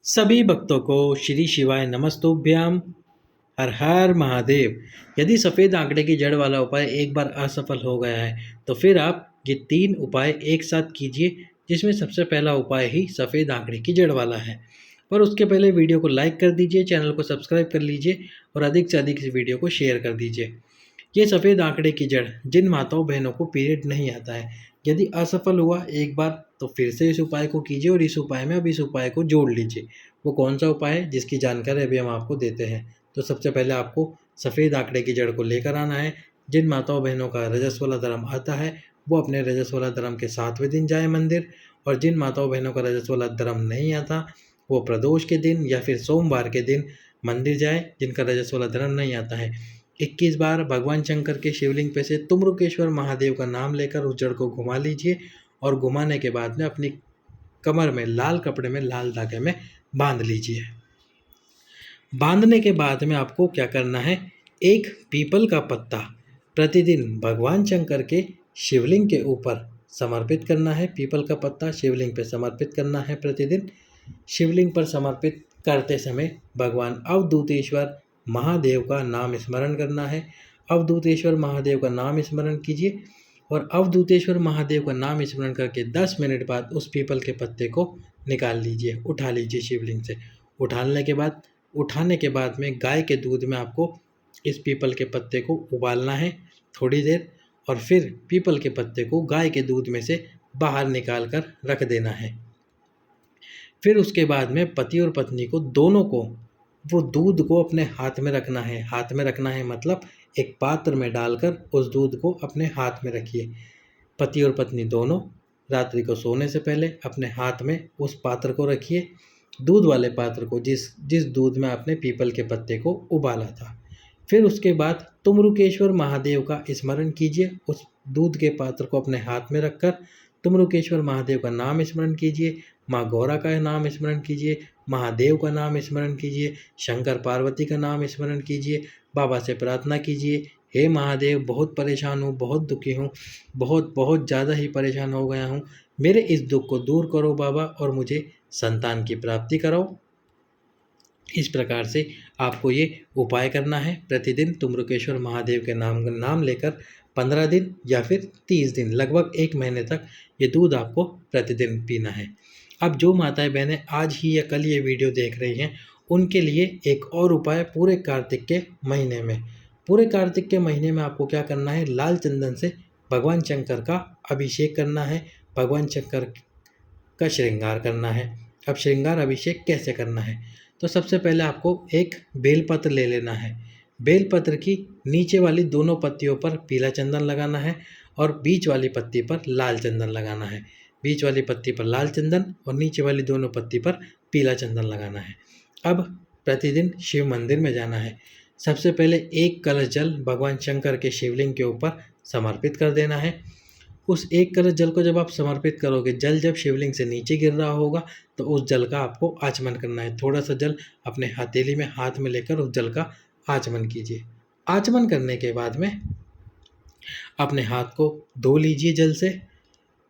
सभी भक्तों को श्री शिवाय नमस्तुभ्याम। हर हर महादेव। यदि सफ़ेद आंकड़े की जड़ वाला उपाय एक बार असफल हो गया है तो फिर आप ये 3 उपाय एक साथ कीजिए, जिसमें सबसे पहला उपाय ही सफ़ेद आंकड़े की जड़ वाला है। पर उसके पहले वीडियो को लाइक कर दीजिए, चैनल को सब्सक्राइब कर लीजिए और अधिक से अधिक इस वीडियो को शेयर कर दीजिए। ये सफ़ेद आंकड़े की जड़ जिन माताओं बहनों को पीरियड नहीं आता है, यदि असफल हुआ एक बार तो फिर से इस उपाय को कीजिए और इस उपाय में अब इस उपाय को जोड़ लीजिए। वो कौन सा उपाय है जिसकी जानकारी अभी हम आपको देते हैं। तो सबसे पहले आपको सफ़ेद आंकड़े की जड़ को लेकर आना है। जिन माताओं बहनों का रजस वाला धर्म आता है वो अपने रजस वाला धर्म के 7वें दिन जाए मंदिर, और जिन माताओं बहनों का रजस वाला धर्म नहीं आता वो प्रदोष के दिन या फिर सोमवार के दिन मंदिर जाए, जिनका रजस वाला धर्म नहीं आता है। 21 बार भगवान शंकर के शिवलिंग पे से तुम्रुकेश्वर महादेव का नाम लेकर उस जड़ को घुमा लीजिए और घुमाने के बाद में अपनी कमर में लाल कपड़े में लाल धागे में बांध लीजिए। बांधने के बाद में आपको क्या करना है, एक पीपल का पत्ता प्रतिदिन भगवान शंकर के शिवलिंग के ऊपर समर्पित करना है। पीपल का पत्ता शिवलिंग पे समर्पित करना है प्रतिदिन। शिवलिंग पर समर्पित करते समय भगवान अवधूतेश्वर महादेव का नाम स्मरण करना है। अवधूतेश्वर महादेव का नाम स्मरण कीजिए और अवधूतेश्वर महादेव का नाम स्मरण करके 10 मिनट बाद उस पीपल के पत्ते को निकाल लीजिए, उठा लीजिए शिवलिंग से। उठाने के बाद में गाय के दूध में आपको इस पीपल के पत्ते को उबालना है थोड़ी देर, और फिर पीपल के पत्ते को गाय के दूध में से बाहर निकाल कर रख देना है। फिर उसके बाद में पति और पत्नी को दोनों को वो दूध को अपने हाथ में रखना है। हाथ में रखना है मतलब एक पात्र में डालकर उस दूध को अपने हाथ में रखिए। पति और पत्नी दोनों रात्रि को सोने से पहले अपने हाथ में उस पात्र को रखिए, दूध वाले पात्र को जिस जिस दूध में आपने पीपल के पत्ते को उबाला था। फिर उसके बाद तुम्रुकेश्वर महादेव का स्मरण कीजिए। उस दूध के पात्र को अपने हाथ में रखकर तुम्रुकेश्वर महादेव का नाम स्मरण कीजिए, माँ गौरा का नाम स्मरण कीजिए, महादेव का नाम स्मरण कीजिए, शंकर पार्वती का नाम स्मरण कीजिए। बाबा से प्रार्थना कीजिए, हे महादेव, बहुत परेशान हूँ, बहुत दुखी हूँ, बहुत बहुत ज़्यादा ही परेशान हो गया हूँ, मेरे इस दुख को दूर करो बाबा और मुझे संतान की प्राप्ति कराओ। इस प्रकार से आपको ये उपाय करना है। प्रतिदिन तुम्रुकेश्वर महादेव के नाम लेकर 15 दिन या फिर 30 दिन, लगभग 1 महीने तक ये दूध आपको प्रतिदिन पीना है। अब जो माताएं बहनें आज ही या कल ये वीडियो देख रही हैं उनके लिए एक और उपाय पूरे कार्तिक के महीने में। पूरे कार्तिक के महीने में आपको क्या करना है, लाल चंदन से भगवान शंकर का अभिषेक करना है, भगवान शंकर का श्रृंगार करना है। अब श्रृंगार अभिषेक कैसे करना है, तो सबसे पहले आपको एक बेलपत्र ले लेना है। बेलपत्र की नीचे वाली दोनों पत्तियों पर पीला चंदन लगाना है और बीच वाली पत्ती पर लाल चंदन लगाना है। बीच वाली पत्ती पर लाल चंदन और नीचे वाली दोनों पत्ती पर पीला चंदन लगाना है। अब प्रतिदिन शिव मंदिर में जाना है। सबसे पहले एक कलश जल भगवान शंकर के शिवलिंग के ऊपर समर्पित कर देना है। उस एक कलश जल को जब आप समर्पित करोगे, जल जब शिवलिंग से नीचे गिर रहा होगा तो उस जल का आपको आचमन करना है। थोड़ा सा जल अपने हथेली में हाथ में लेकर उस जल का आचमन कीजिए। आचमन करने के बाद में अपने हाथ को धो लीजिए जल से,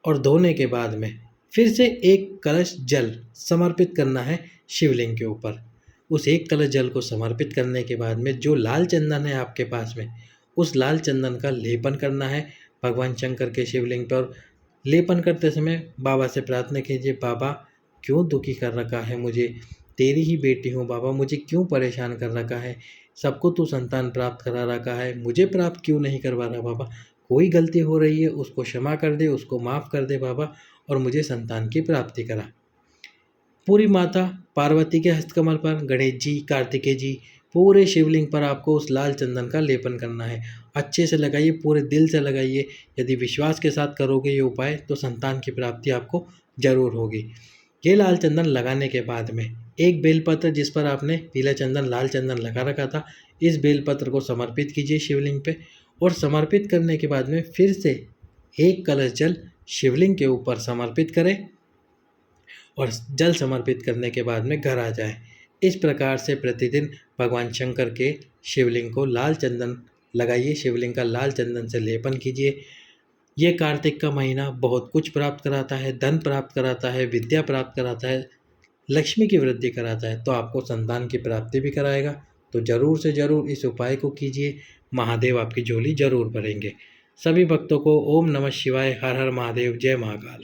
और धोने के बाद में फिर से एक कलश जल समर्पित करना है शिवलिंग के ऊपर। उस एक कलश जल को समर्पित करने के बाद में जो लाल चंदन है आपके पास में, उस लाल चंदन का लेपन करना है भगवान शंकर के शिवलिंग पर। लेपन करते समय बाबा से प्रार्थना कीजिए, बाबा क्यों दुखी कर रखा है मुझे, तेरी ही बेटी हूँ बाबा, मुझे क्यों परेशान कर रखा है, सबको तू संतान प्राप्त करा रखा है, मुझे प्राप्त क्यों नहीं करवा रहा बाबा, कोई गलती हो रही है उसको क्षमा कर दे, उसको माफ़ कर दे बाबा, और मुझे संतान की प्राप्ति करा। पूरी माता पार्वती के हस्तकमल पर, गणेश जी, कार्तिकेय जी, पूरे शिवलिंग पर आपको उस लाल चंदन का लेपन करना है। अच्छे से लगाइए, पूरे दिल से लगाइए। यदि विश्वास के साथ करोगे ये उपाय तो संतान की प्राप्ति आपको जरूर होगी। ये लाल चंदन लगाने के बाद में एक बेलपत्र जिस पर आपने पीला चंदन लाल चंदन लगा रखा था, इस बेलपत्र को समर्पित कीजिए शिवलिंग पे, और समर्पित करने के बाद में फिर से एक कलश जल शिवलिंग के ऊपर समर्पित करें और जल समर्पित करने के बाद में घर आ जाए। इस प्रकार से प्रतिदिन भगवान शंकर के शिवलिंग को लाल चंदन लगाइए, शिवलिंग का लाल चंदन से लेपन कीजिए। ये कार्तिक का महीना बहुत कुछ प्राप्त कराता है, धन प्राप्त कराता है, विद्या प्राप्त कराता है, लक्ष्मी की वृद्धि कराता है, तो आपको संतान की प्राप्ति भी कराएगा। तो ज़रूर से ज़रूर इस उपाय को कीजिए, महादेव आपकी झोली ज़रूर भरेंगे। सभी भक्तों को ओम नमः शिवाय, हर हर महादेव, जय महाकाल।